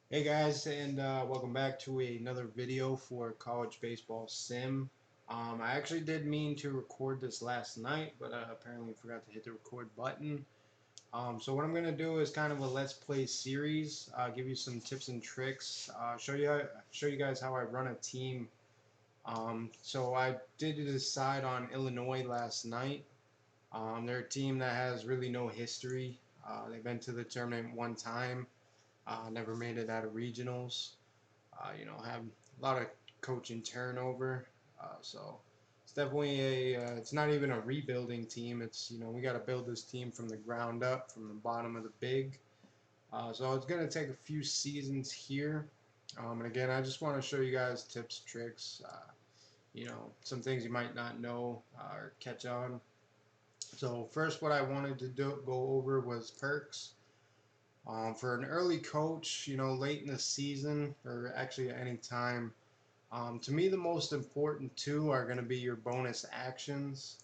Hey guys, and welcome back to another video for College Baseball Sim. I actually did mean to record this last night, but apparently forgot to hit the record button. So what I'm going to do is kind of a Let's Play series, give you some tips and tricks, show you guys how I run a team. So I did decide on Illinois last night. They're a team that has really no history. They've been to the tournament one time. Never made it out of regionals. Have a lot of coaching turnover. So it's definitely it's not even a rebuilding team. It's, we got to build this team from the ground up, from the bottom of the big. So it's going to take a few seasons here. And again, I just want to show you guys tips, tricks, some things you might not know or catch on. So first, what I wanted to go over was perks. For an early coach, late in the season or actually at any time, to me the most important two are going to be your bonus actions.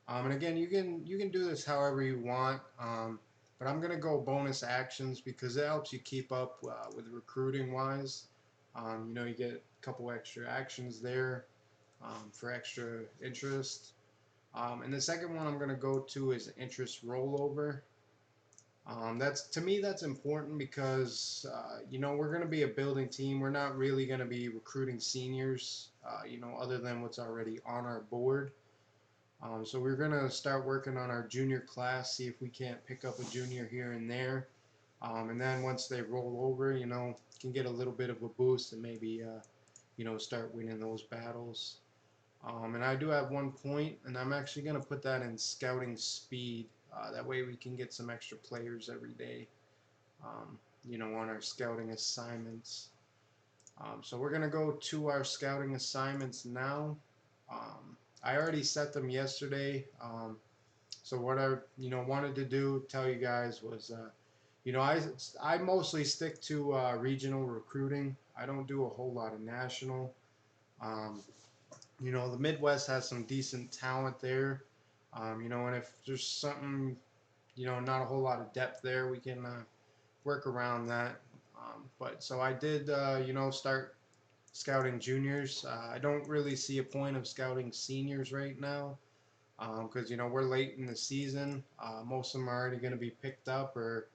And again, you can do this however you want, but I'm going to go bonus actions because it helps you keep up with recruiting wise. You get a couple extra actions there for extra interest. And the second one I'm going to go to is interest rollover. That's to me that's important because we're going to be a building team. We're not really going to be recruiting seniors, other than what's already on our board. So we're going to start working on our junior class, see if we can't pick up a junior here and there, and then once they roll over, can get a little bit of a boost and maybe start winning those battles. And I do have one point, and I'm actually going to put that in scouting speed. That way we can get some extra players every day, on our scouting assignments. So we're going to go to our scouting assignments now. I already set them yesterday. So what I, wanted to tell you guys was, I mostly stick to regional recruiting. I don't do a whole lot of national. Um, the Midwest has some decent talent there. And if there's something, not a whole lot of depth there, we can work around that. But so I did, start scouting juniors. I don't really see a point of scouting seniors right now because, we're late in the season. Most of them are already going to be picked up or,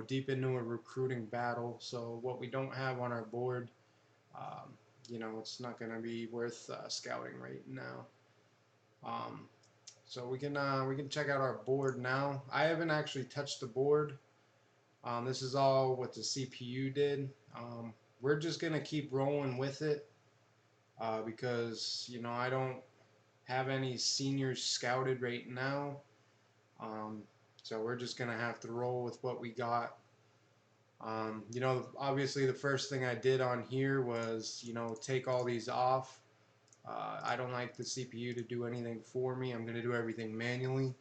deep into a recruiting battle. So what we don't have on our board, um, it's not going to be worth scouting right now. Um, so we can check out our board now. I haven't actually touched the board. This is all what the CPU did. We're just gonna keep rolling with it because I don't have any seniors scouted right now. Um, so we're just gonna have to roll with what we got. Obviously the first thing I did on here was take all these off. I don't like the CPU to do anything for me. I'm gonna do everything manually.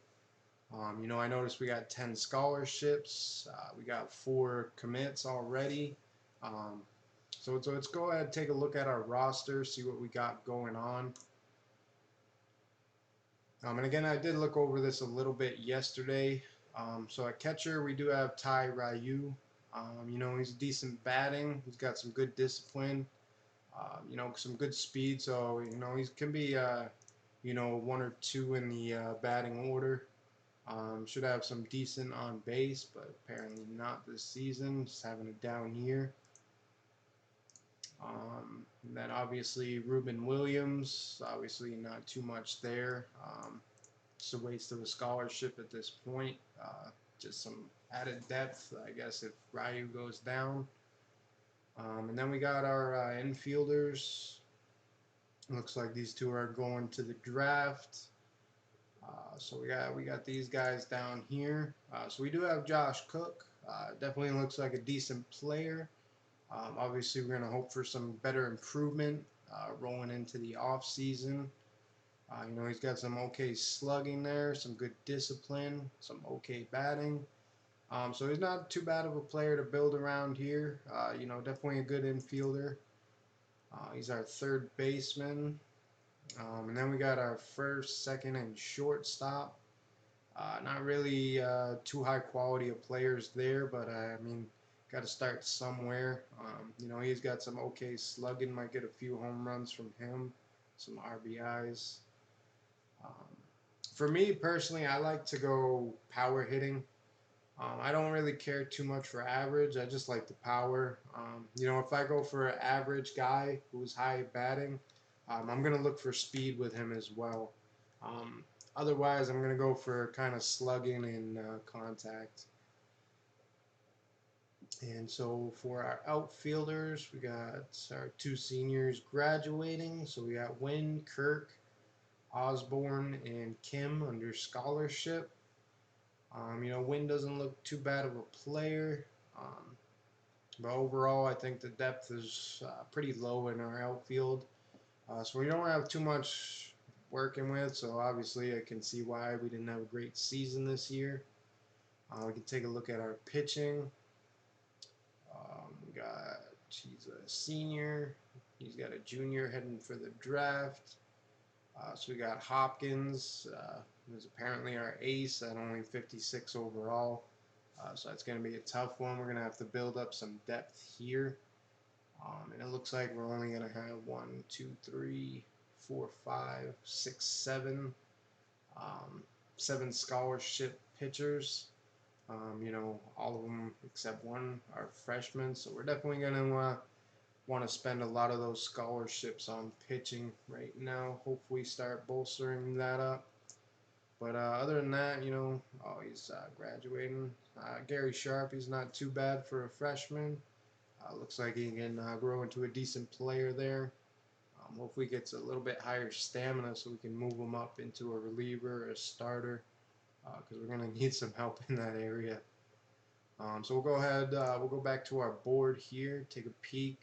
I noticed we got 10 scholarships. We got 4 commits already. Um, so let's go ahead and take a look at our roster, see what we got going on. And again, I did look over this a little bit yesterday. So at catcher, we do have Ty Ryu. He's decent batting. He's got some good discipline. Some good speed. So he can be 1 or 2 in the batting order. Should have some decent on base, but apparently not this season. Just having a down year. And then obviously Ruben Williams, obviously not too much there. It's a waste of a scholarship at this point. Just some added depth, I guess, if Ryu goes down. And then we got our infielders. Looks like these two are going to the draft. So we got these guys down here. So we do have Josh Cook. Definitely looks like a decent player. Obviously, we're going to hope for some better improvement rolling into the off season. He's got some okay slugging there, some good discipline, some okay batting. So he's not too bad of a player to build around here. Definitely a good infielder. He's our third baseman. And then we got our first, second, and shortstop. Not really too high quality of players there, but I mean, got to start somewhere. You know, he's got some okay slugging. Might get a few home runs from him, some RBIs. Um, for me personally, I like to go power hitting. I don't really care too much for average. I just like the power. You know, if I go for an average guy who's high batting, I'm going to look for speed with him as well. Um, Otherwise, I'm going to go for kind of slugging and contact. And so for our outfielders, we got our two seniors graduating. So we got Wynn, Kirk, Osborne, and Kim under scholarship. You know, Wynn doesn't look too bad of a player. But overall, I think the depth is pretty low in our outfield. So we don't have too much working with. So obviously, I can see why we didn't have a great season this year. We can take a look at our pitching. He's a senior. He's got a junior heading for the draft. So we got Hopkins, who's apparently our ace at only 56 overall. So that's going to be a tough one. We're going to have to build up some depth here. And it looks like we're only going to have 1, 2, 3, 4, 5, 6, 7, 7 scholarship pitchers. You know, all of them except one are freshmen. So we're definitely going to want to spend a lot of those scholarships on pitching right now. Hopefully start bolstering that up. But other than that, you know, he's graduating. Gary Sharp, he's not too bad for a freshman. Looks like he can grow into a decent player there. Hopefully gets a little bit higher stamina so we can move him up into a reliever or a starter, because we're going to need some help in that area. So we'll go ahead, we'll go back to our board here, take a peek.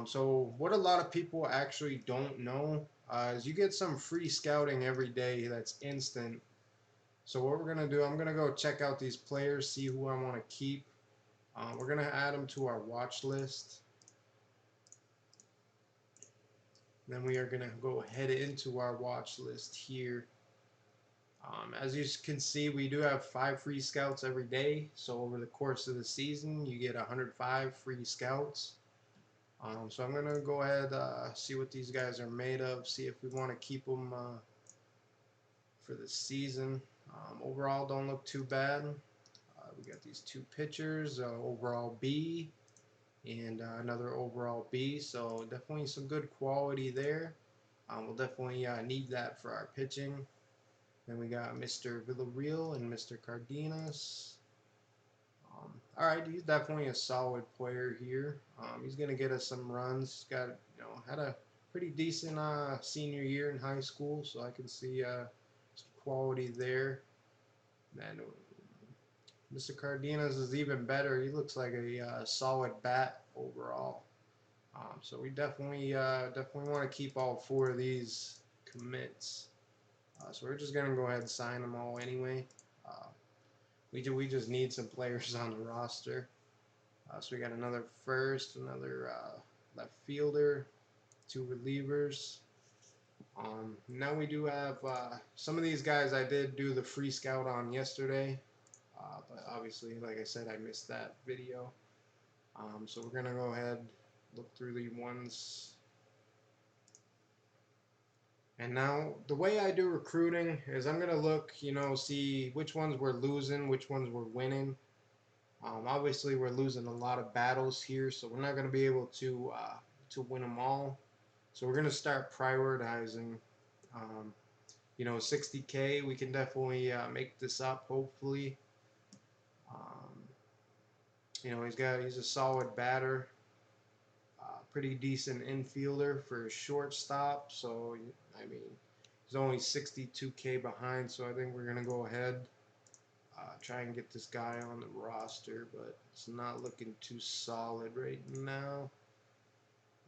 So what a lot of people actually don't know is you get some free scouting every day that's instant. So what we're going to do, I'm going to go check out these players, see who I want to keep. We're going to add them to our watch list. Then we are going to go head into our watch list here. As you can see, we do have 5 free scouts every day. So over the course of the season, you get 105 free scouts. So I'm going to go ahead, see what these guys are made of, see if we want to keep them for the season. Overall, don't look too bad. We got these 2 pitchers, overall B and another overall B, so definitely some good quality there. We'll definitely need that for our pitching. Then we got Mr. Villarreal and Mr. Cardenas. Alright, he's definitely a solid player here. He's going to get us some runs. He's got, you know, had a pretty decent senior year in high school, so I can see some quality there. And Mr. Cardenas is even better. He looks like a solid bat overall. So we definitely want to keep all 4 of these commits. So we're just going to go ahead and sign them all anyway. We just need some players on the roster. So we got another first, another left fielder, 2 relievers. Now we do have some of these guys I did do the free scout on yesterday. But obviously, like I said, I missed that video. So we're going to go ahead, look through the ones. And now, the way I do recruiting is I'm going to look, you know, see which ones we're losing, which ones we're winning. Obviously, we're losing a lot of battles here, so we're not going to be able to win them all. So we're going to start prioritizing. You know, 60K, we can definitely make this up, hopefully. You know, he's a solid batter. Pretty decent infielder for a shortstop, so I mean he's only 62K behind, so I think we're gonna go ahead, try and get this guy on the roster, but it's not looking too solid right now.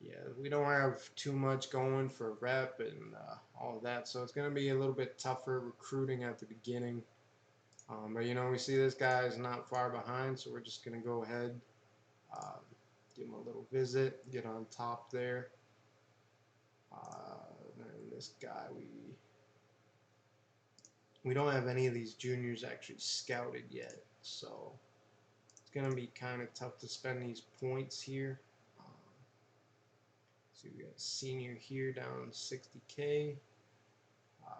Yeah, we don't have too much going for rep and all of that, so it's gonna be a little bit tougher recruiting at the beginning. But you know, we see this guy is not far behind, so we're just gonna go ahead. Give him a little visit, get on top there. And this guy, we don't have any of these juniors actually scouted yet, so It's going to be kind of tough to spend these points here. So we got a senior here down 60K.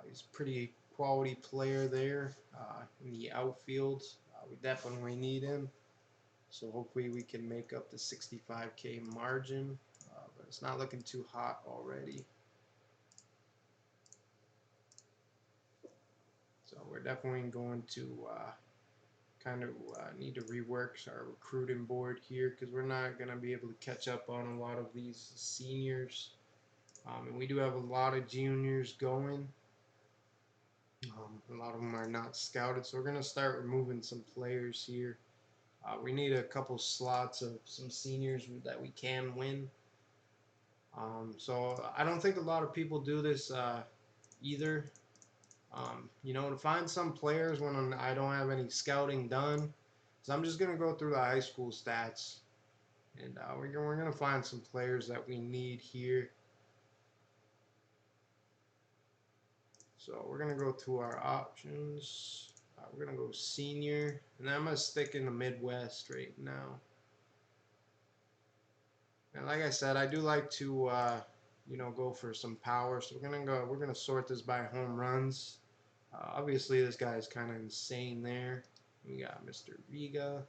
He's a pretty quality player there in the outfield. We definitely need him. So hopefully we can make up the 65K margin. But it's not looking too hot already. So we're definitely going to kind of need to rework our recruiting board here, because we're not going to be able to catch up on a lot of these seniors. And we do have a lot of juniors going. A lot of them are not scouted, so we're going to start removing some players here. We need a couple slots of some seniors that we can win. So I don't think a lot of people do this either. You know, to find some players when I don't have any scouting done, so I'm just going to go through the high school stats, and we're going to find some players that we need here. So we're going to go to our options. We're going to go senior, and I'm going to stick in the Midwest right now. And like I said, I do like to, you know, go for some power. So we're going to sort this by home runs. Obviously, this guy is kind of insane there. We got Mr. Riga.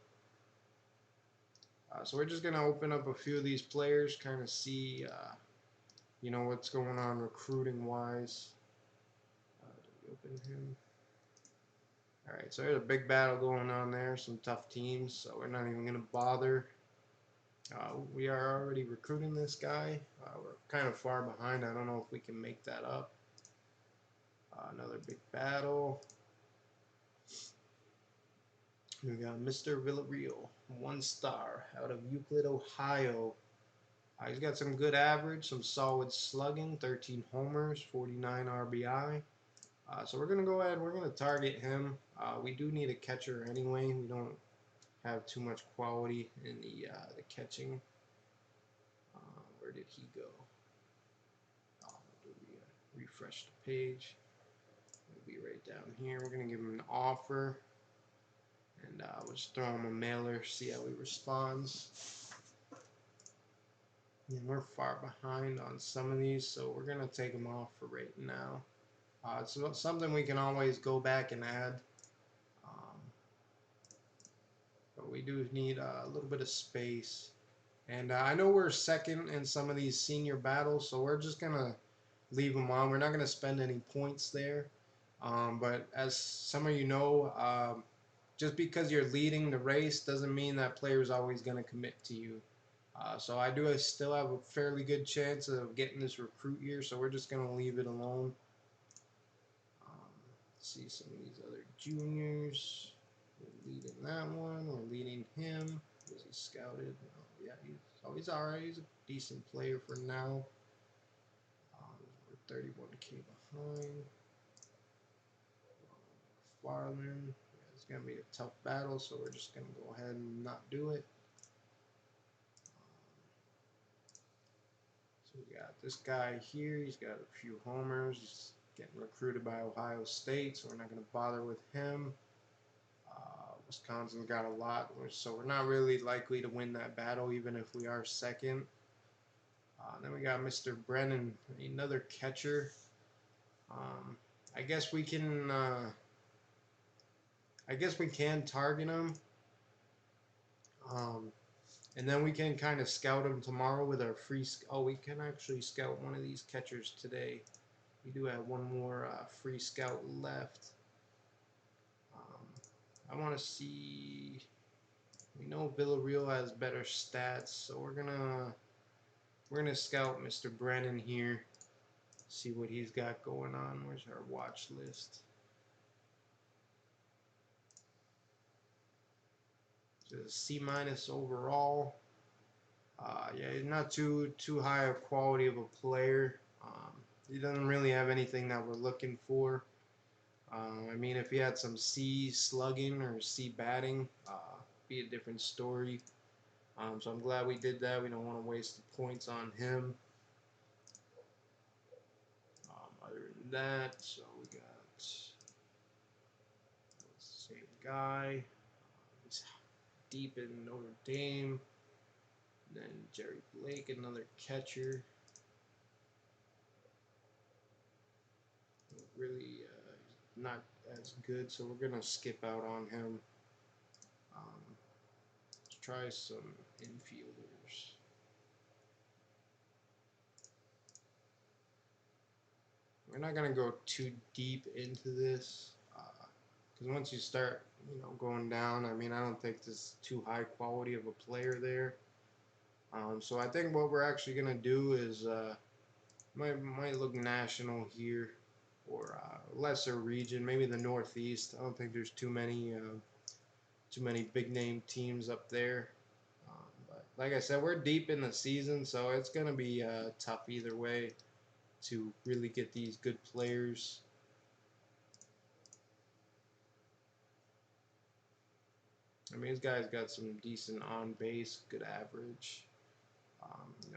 So we're just going to open up a few of these players, kind of see, you know, what's going on recruiting-wise. Open him. Alright, so there's a big battle going on there, some tough teams, so we're not even going to bother. We are already recruiting this guy. We're kind of far behind. I don't know if we can make that up. Another big battle. We got Mr. Villarreal, 1 star out of Euclid, Ohio. He's got some good average, some solid slugging, 13 homers, 49 RBI. So we're going to go ahead, we're going to target him. We do need a catcher anyway. We don't have too much quality in the catching. Where did he go? Refresh the page. It'll be right down here. We're going to give him an offer. And we'll just throw him a mailer, see how he responds. And we're far behind on some of these, so we're going to take him off for right now. It's something we can always go back and add. But we do need a little bit of space. And I know we're second in some of these senior battles, so we're just going to leave them on. We're not going to spend any points there. But as some of you know, just because you're leading the race doesn't mean that player is always going to commit to you. So I do still have a fairly good chance of getting this recruit here, so we're just going to leave it alone. See some of these other juniors. We're leading that one. We're leading him. Was he scouted? Oh, yeah, he's alright. He's a decent player for now. We're 31K behind. Farland. Yeah, it's going to be a tough battle, so we're just going to go ahead and not do it. So we got this guy here. He's got a few homers. He's getting recruited by Ohio State, so we're not going to bother with him. Wisconsin's got a lot, so we're not really likely to win that battle, even if we are second. Then we got Mr. Brennan, another catcher. I guess we can. I guess we can target him, and then we can kind of scout him tomorrow with our free. Oh, we can actually scout one of these catchers today. We do have one more free scout left. I want to see. We know Villarreal has better stats, so we're gonna scout Mr. Brennan here. See what he's got going on. Where's our watch list? So C- overall. Yeah, he's not too high a quality of a player. He doesn't really have anything that we're looking for. I mean, if he had some C slugging or C batting, be a different story. So I'm glad we did that. We don't want to waste the points on him. Other than that, so we got the same guy. He's deep in Notre Dame. And then Jerry Blake, another catcher. Really not as good, so we're gonna skip out on him. Let's try some infielders. We're not gonna go too deep into this because once you start, going down, I mean, I don't think this is too high quality of a player there. So I think what we're actually gonna do is might look national here, or lesser region, maybe the Northeast. I don't think there's too many big name teams up there. But like I said, we're deep in the season, so it's gonna be tough either way to really get these good players. I mean, this guy's got some decent on base, good average.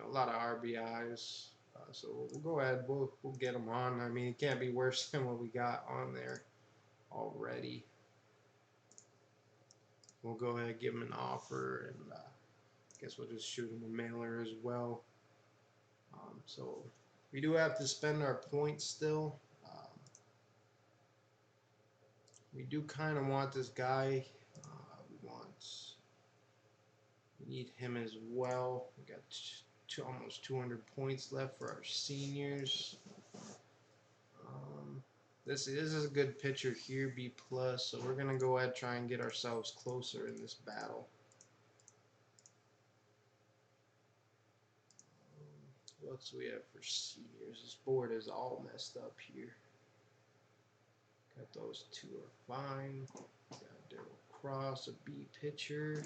A lot of RBIs. So we'll go ahead. We'll get him on. I mean, it can't be worse than what we got on there already. We'll go ahead and give him an offer, and I guess we'll just shoot him a mailer as well. So we do have to spend our points still. We do kind of want this guy. We need him as well. We got almost 200 points left for our seniors. This is a good pitcher here, B+, so we're going to go ahead and try and get ourselves closer in this battle. What else do we have for seniors? This board is all messed up here. Got those two are fine. Got Daryl Cross, a B pitcher.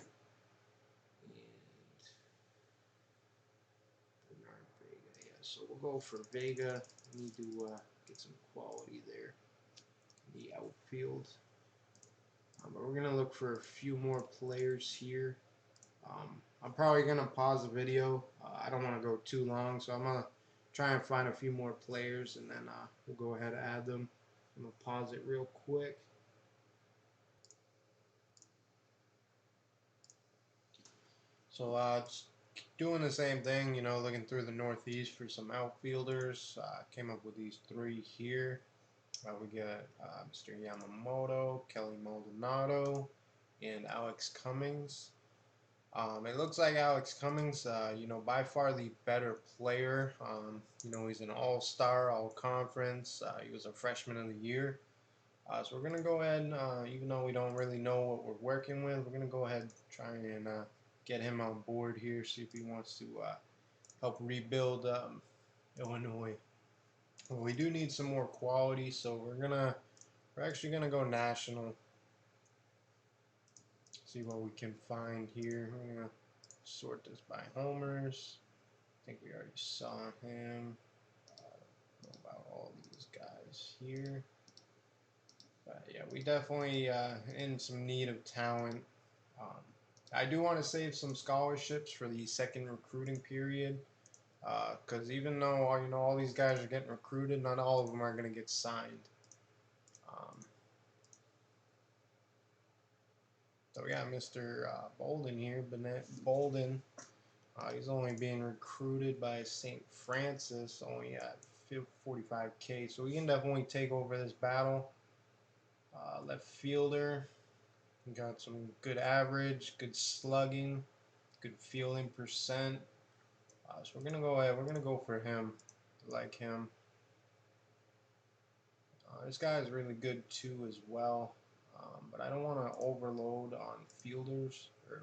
So we'll go for Vega. We need to get some quality there in the outfield. But we're going to look for a few more players here. I'm probably going to pause the video. I don't want to go too long, so I'm going to try and find a few more players, and then we'll go ahead and add them. I'm going to pause it real quick. So just doing the same thing, looking through the Northeast for some outfielders. Came up with these three here. We got Mr. Yamamoto, Kelly Maldonado, and Alex Cummings. It looks like Alex Cummings, by far the better player. He's an all-star, all-conference. He was a freshman of the year. So we're going to go ahead and, even though we don't really know what we're working with, we're going to go ahead and try and get him on board here, see if he wants to help rebuild Illinois. Well, we do need some more quality, so we're actually gonna go national. See what we can find here. We're gonna sort this by homers. I think we already saw him. I don't know about all these guys here, but yeah, we definitely in some need of talent. I do want to save some scholarships for the second recruiting period, because even though all these guys are getting recruited, not all of them are going to get signed. So we got Mr. Bolden here, Bennett Bolden. He's only being recruited by St. Francis, only at 45K, so we can definitely take over this battle. Left fielder. We got some good average, good slugging, good fielding percent. So we're gonna go ahead. We're gonna go for him. I like him. This guy is really good too as well. But I don't want to overload on fielders or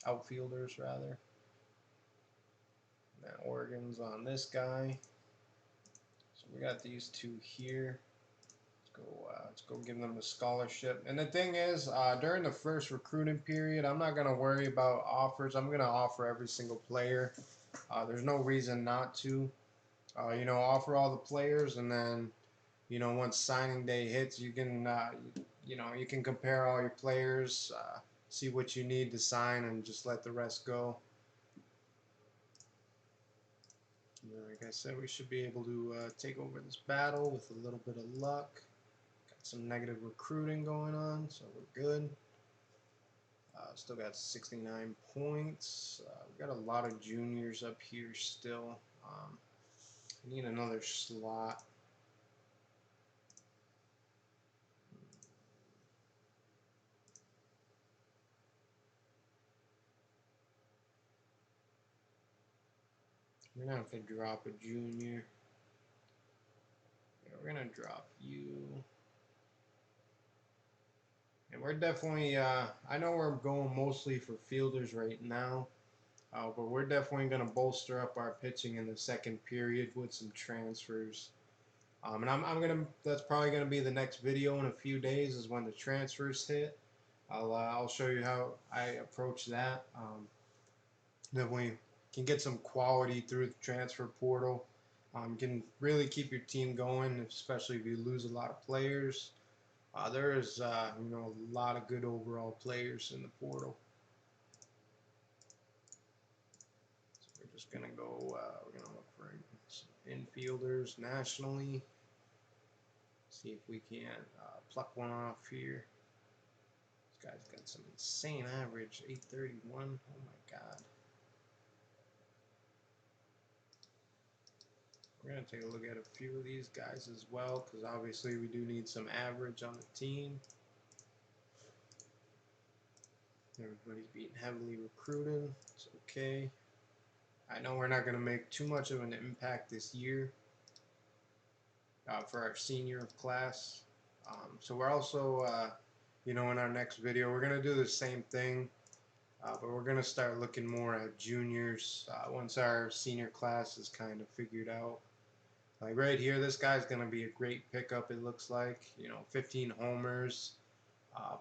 outfielders rather. And then Oregon's on this guy. So we got these two here. Let's go give them a scholarship. And the thing is, during the first recruiting period, I'm not going to worry about offers. I'm going to offer every single player. There's no reason not to. Offer all the players, and then, once signing day hits, you can, you can compare all your players, see what you need to sign, and just let the rest go. Like I said, we should be able to take over this battle with a little bit of luck. Some negative recruiting going on, so we're good. Still got 69 points. We got a lot of juniors up here still. I need another slot. We're gonna have to drop a junior. Yeah, we're gonna drop you. And we're definitely, I know we're going mostly for fielders right now, but we're definitely going to bolster up our pitching in the second period with some transfers. And that's probably going to be the next video in a few days is when the transfers hit. I'll show you how I approach that. Definitely can get some quality through the transfer portal. Can really keep your team going, especially if you lose a lot of players. There is, a lot of good overall players in the portal. So we're just gonna go. We're gonna look for some infielders nationally. See if we can pluck one off here. This guy's got some insane average, 831. Oh my God. We're gonna take a look at a few of these guys as well, because obviously we do need some average on the team. Everybody's being heavily recruited. It's okay. I know we're not going to make too much of an impact this year for our senior class. So we're also, in our next video, we're going to do the same thing, but we're going to start looking more at juniors once our senior class is kind of figured out. Like right here, this guy's going to be a great pickup, it looks like. 15 homers.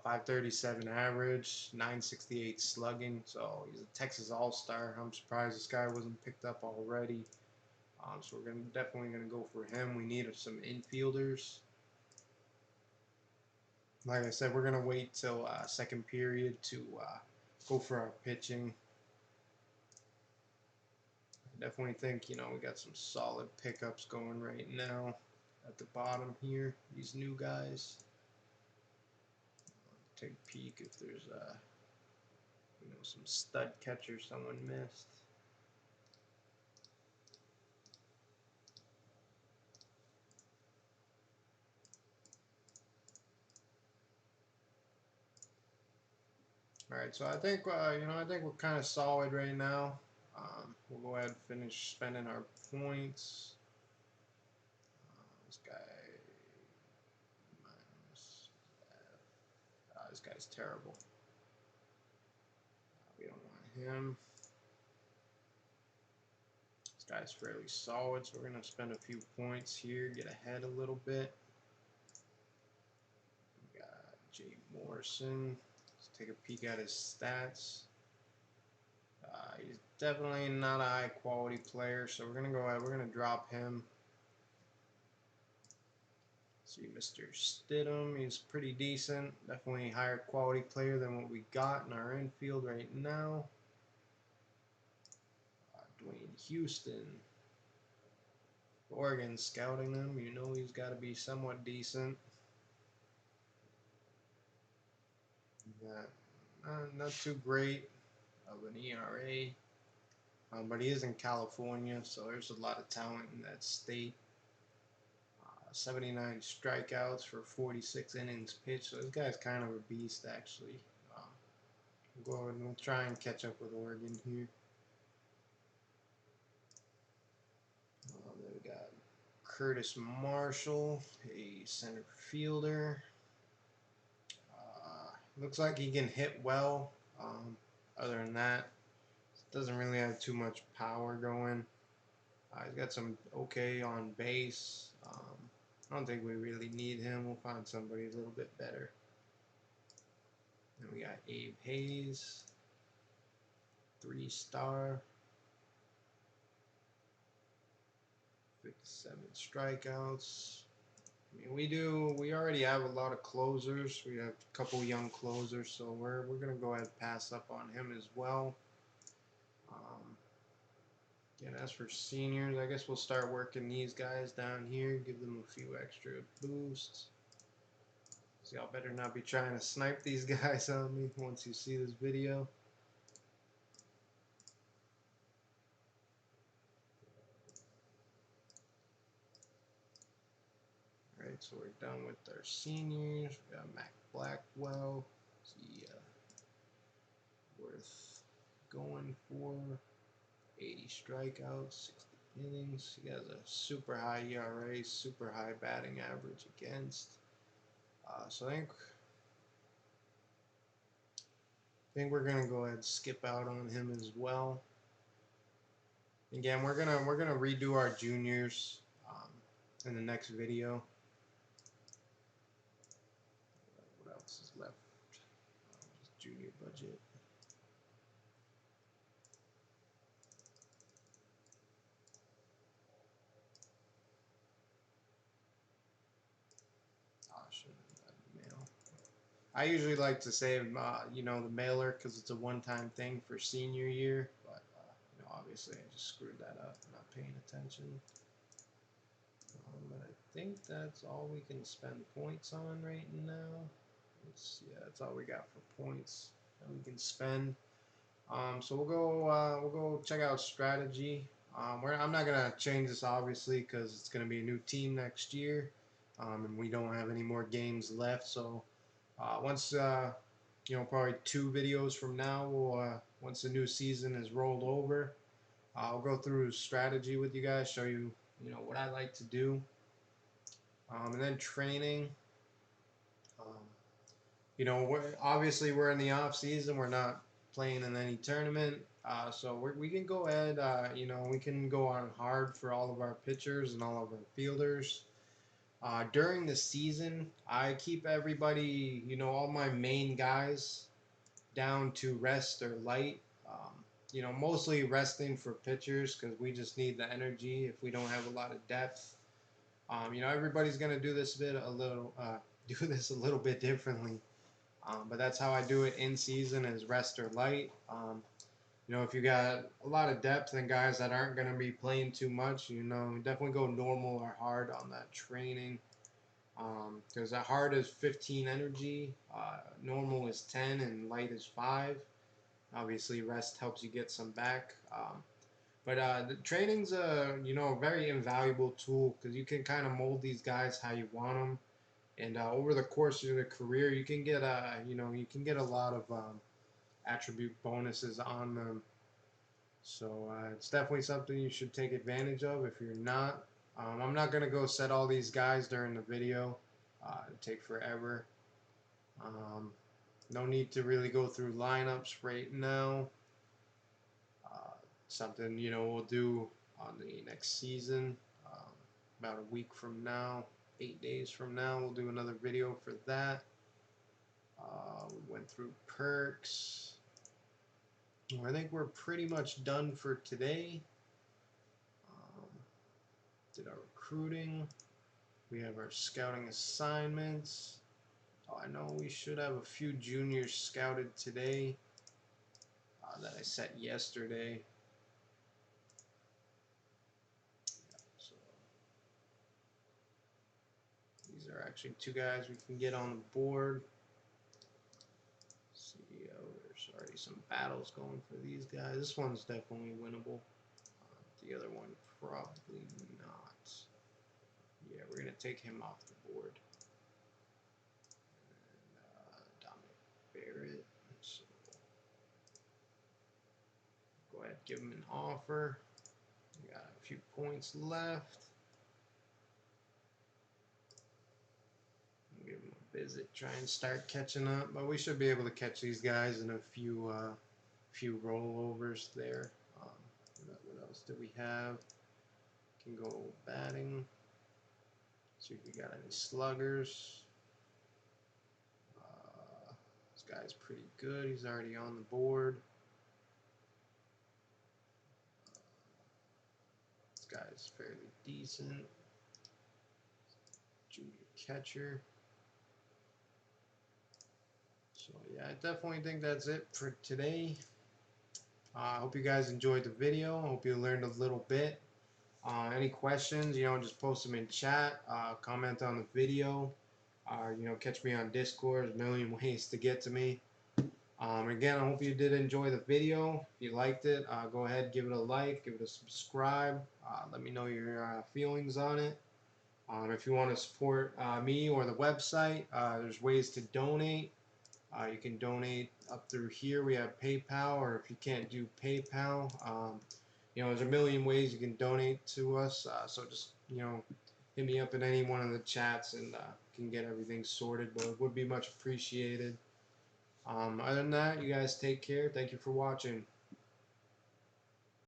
537 average, 968 slugging, so he's a Texas All-Star. I'm surprised this guy wasn't picked up already. So we're definitely gonna go for him. We need some infielders. Like I said, we're gonna wait till second period to go for our pitching. I definitely think we got some solid pickups going right now at the bottom here. These new guys. Take a peek if there's some stud catcher someone missed. All right, so I think I think we're kind of solid right now. We'll go ahead and finish spending our points. This guy minus this guy's terrible. We don't want him. This guy's fairly solid, so we're gonna spend a few points here, get ahead a little bit. We got Abe Morrison. Let's take a peek at his stats. He's definitely not a high quality player, so we're gonna go ahead. We're gonna drop him. See Mr. Stidham, he's pretty decent. Definitely a higher quality player than what we got in our infield right now. Dwayne Houston. Oregon scouting him. He's got to be somewhat decent. Not too great of an ERA. But he is in California, so there's a lot of talent in that state. 79 strikeouts for 46 innings pitched. So this guy's kind of a beast, actually. We'll go ahead and we'll try and catch up with Oregon here. Then we got Curtis Marshall, a center fielder. Looks like he can hit well. Other than that, doesn't really have too much power going. He's got some okay on base. I don't think we really need him. We'll find somebody a little bit better. Then we got Abe Hayes, 3-star, 57 strikeouts. I mean, we already have a lot of closers. We have a couple young closers, so we're gonna go ahead and pass up on him as well. And as for seniors, I guess we'll start working these guys down here, give them a few extra boosts. So y'all better not be trying to snipe these guys on me once you see this video. Alright, so we're done with our seniors. We got Mac Blackwell. He worth going for 80 strikeouts, 60 innings. He has a super high ERA, super high batting average against. So I think we're gonna go ahead and skip out on him as well. Again, we're gonna redo our juniors in the next video. What else is left? Just junior budget. I usually like to save, you know, the mailer because it's a one-time thing for senior year. But you know, obviously, I just screwed that up, not paying attention. But I think that's all we can spend points on right now. Yeah, that's all we got for points that we can spend. So we'll go check out strategy. I'm not gonna change this obviously because it's gonna be a new team next year, and we don't have any more games left. So once you know, probably 2 videos from now, we'll once the new season is rolled over, I'll go through strategy with you guys, show you, you know, what I like to do, and then training. You know, obviously we're in the off season. We're not playing in any tournament, so we can go ahead. You know, we can go on hard for all of our pitchers and all of our fielders. During the season, I keep everybody, you know, all my main guys down to rest or light. You know, mostly resting for pitchers because we just need the energy if we don't have a lot of depth. You know, everybody's gonna do this do this a little bit differently. But that's how I do it in season, is rest or light. You know, if you got a lot of depth and guys that aren't going to be playing too much, you know, definitely go normal or hard on that training. Because that hard is 15 energy, normal is 10, and light is 5. Obviously, rest helps you get some back. But the training's you know, a very invaluable tool because you can kind of mold these guys how you want them. And over the course of the career, you can get you know, you can get a lot of attribute bonuses on them. So it's definitely something you should take advantage of. If you're not, I'm not gonna go set all these guys during the video. It'd take forever. No need to really go through lineups right now. Something, you know, we'll do on the next season, about a week from now. 8 days from now, we'll do another video for that. We went through perks. I think we're pretty much done for today. Did our recruiting. We have our scouting assignments. I know we should have a few juniors scouted today that I set yesterday. These are actually 2 guys we can get on the board. Let's see, there's already some battles going for these guys. This one's definitely winnable. The other one probably not. Yeah, we're gonna take him off the board. And Dominic Barrett. So go ahead, give him an offer. We got a few points left. Give him a visit, try and start catching up, but we should be able to catch these guys in a few rollovers there. What else do we have? Can go batting. See if we got any sluggers. This guy's pretty good. He's already on the board. This guy's fairly decent. Junior catcher. So yeah, I definitely think that's it for today. I hope you guys enjoyed the video. I hope you learned a little bit. Any questions, you know, just post them in chat. Comment on the video. You know, catch me on Discord. There's a million ways to get to me. Again, I hope you did enjoy the video. If you liked it, go ahead, give it a like, give it a subscribe. Let me know your feelings on it. If you want to support me or the website, there's ways to donate. You can donate up through here. We have PayPal, or if you can't do PayPal, you know, there's a million ways you can donate to us. So just, you know, hit me up in any one of the chats and can get everything sorted. But it would be much appreciated. Other than that, you guys take care. Thank you for watching.